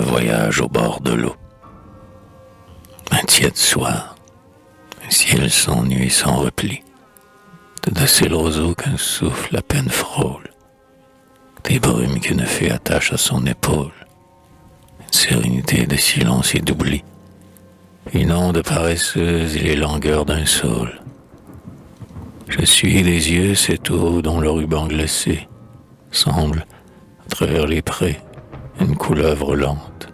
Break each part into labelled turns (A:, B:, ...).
A: voyage au bord de l'eau. Un tiède soir, un ciel sans nuit, sans repli, de ces roseaux qu'un souffle à peine frôle, des brumes qu'une fée attache à son épaule, une sérénité de silence et d'oubli, une onde paresseuse et les langueurs d'un saule. Je suis des yeux cette eau dont le ruban glacé semble, à travers les prés, une couleuvre lente.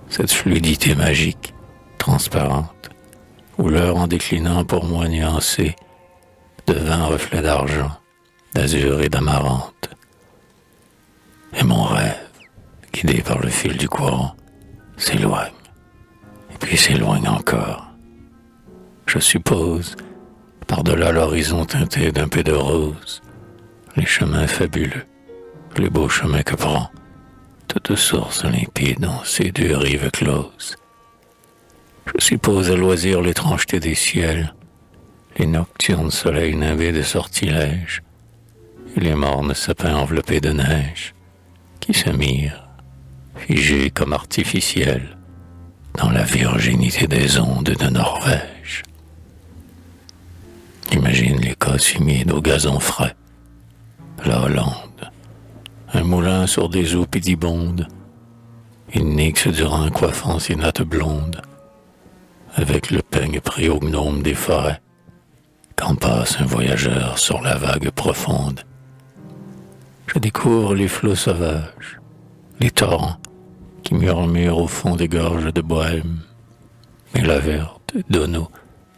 A: Cette fluidité magique, transparente, couleur en déclinant pour moi nuancée, de vin reflet d'argent, d'azur et d'amarante. Et mon rêve, guidé par le fil du courant, s'éloigne, et puis s'éloigne encore. Je suppose, par-delà l'horizon teinté d'un peu de rose, les chemins fabuleux, les beaux chemins que prend toute source limpide dans ces deux rives closes. Je suppose à loisir l'étrangeté des ciels, les nocturnes soleils nimbés de sortilèges, et les mornes sapins enveloppés de neige, qui se mirent, figés comme artificiels, dans la virginité des ondes de Norvège. J'imagine les cosses humides au gazon frais, la Hollande, un moulin sur des eaux pédibondes, une nyx du Rhin coiffant ses nattes blondes, avec le peigne pris au gnome des forêts, quand passe un voyageur sur la vague profonde. Je découvre les flots sauvages, les torrents qui murmurent au fond des gorges de Bohême, et la verte d'Ono,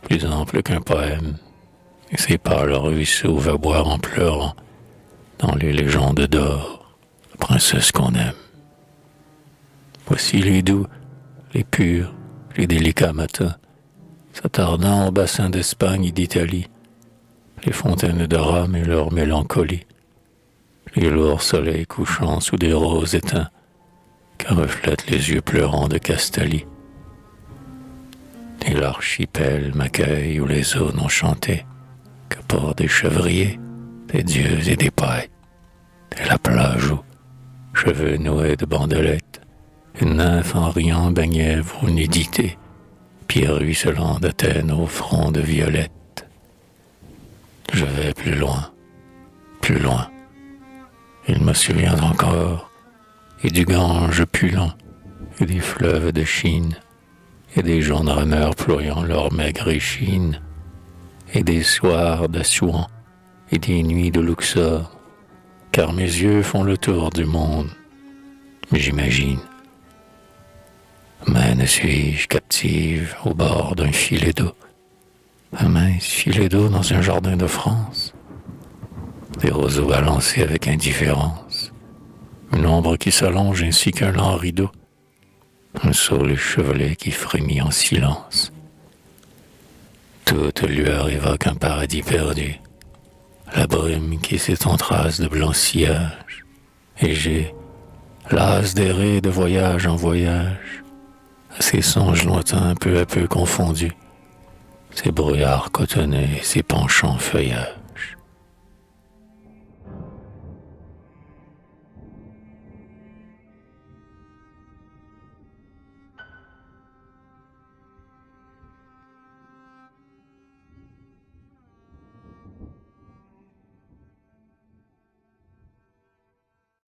A: plus ample qu'un poème, et ses pâles ruisseaux va boire en pleurant dans les légendes d'or, la princesse qu'on aime. Voici les doux, les purs, les délicats matins, s'attardant au bassin d'Espagne et d'Italie, les fontaines de Rome et leur mélancolie, les lourds soleils couchant sous des roses éteints que reflètent les yeux pleurants de Castalie. Et l'archipel m'accueille où les eaux n'ont chanté que pour des chevriers, des dieux et des poètes, et la plage où, cheveux noués de bandelettes, une nymphe en riant baignait vos nudités, pieds ruisselants d'Athènes au front de violette. Je vais plus loin, plus loin. Il me souvient encore, et du Gange pulant, et des fleuves de Chine, et des jaunes rameurs ployant leur maigre échine, et des soirs d'Assouan, et des nuits de Luxor, car mes yeux font le tour du monde, j'imagine. Mais ne suis-je captive au bord d'un filet d'eau, un mince filet d'eau dans un jardin de France, des roseaux balancés avec indifférence, une ombre qui s'allonge ainsi qu'un lent rideau, un saule échevelé qui frémit en silence. Toute lueur évoque un paradis perdu, la brume qui s'étend en trace de blanc sillage, et j'ai, las d'errer de voyage en voyage, à ces songes lointains peu à peu confondus, ces brouillards cotonnés et ces penchants feuillages.